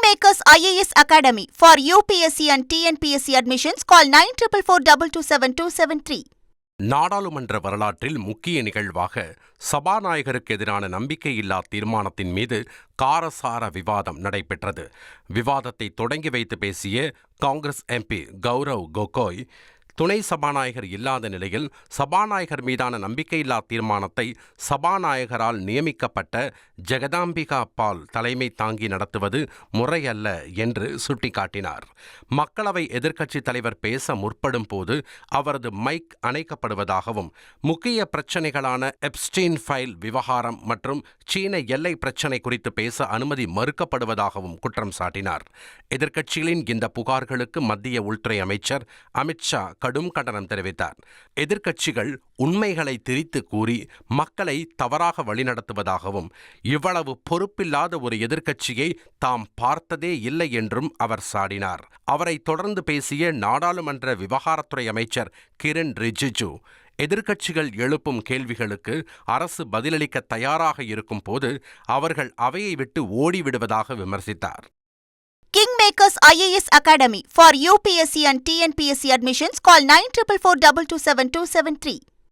Kingmakers IAS Academy for UPSC and TNPSC admissions. Call 9442277273. நாடாளுமன்ற வரலாற்றில் முக்கிய நிகழ்வாக சபாநாயகருக்கு எதிரான நம்பிக்கையில்லா தீர்மானத்தின் மீது காரசார விவாதம் நடைபெற்றது. விவாதத்தை தொடங்கி வைத்து பேசிய காங்கிரஸ் எம்பி கௌரவ் கோகோய், துணை சபாநாயகர் இல்லாத நிலையில் சபாநாயகர் மீதான நம்பிக்கையில்லா தீர்மானத்தை சபாநாயகரால் நியமிக்கப்பட்ட ஜெகதாம்பிகா பால் தலைமை தாங்கி நடத்துவது முறையல்ல என்று சுட்டிக்காட்டினார். மக்களவை எதிர்க்கட்சித் தலைவர் பேச முற்படும் போது அவரது மைக் அணைக்கப்படுவதாகவும், முக்கிய பிரச்சினைகளான எப்ஸ்டீன் ஃபைல் விவகாரம் மற்றும் சீன எல்லை பிரச்சினை குறித்து பேச அனுமதி மறுக்கப்படுவதாகவும் குற்றம் சாட்டினார். எதிர்க்கட்சிகளின் இந்த புகார்களுக்கு மத்திய உள்துறை அமைச்சர் அமித்ஷா கடும் கண்டனம் தெரிவித்தார். எதிர்க்கட்சிகள் உண்மைகளை திரித்து கூறி மக்களை தவறாக வழிநடத்துவதாகவும், இவ்வளவு பொறுப்பில்லாத ஒரு எதிர்க்கட்சியை தாம் பார்த்ததே இல்லை என்றும் அவர் சாடினார். அவரை தொடர்ந்து பேசிய நாடாளுமன்ற விவகாரத்துறை அமைச்சர் கிரண் ரிஜிஜு, எதிர்க்கட்சிகள் எழுப்பும் கேள்விகளுக்கு அரசு பதிலளிக்க தயாராக இருக்கும் போது அவர்கள் அவையை விட்டு ஓடிவிடுவதாக விமர்சித்தார். Kingmakers IAS Academy for UPSC and TNPSC admissions. Call 9442277273.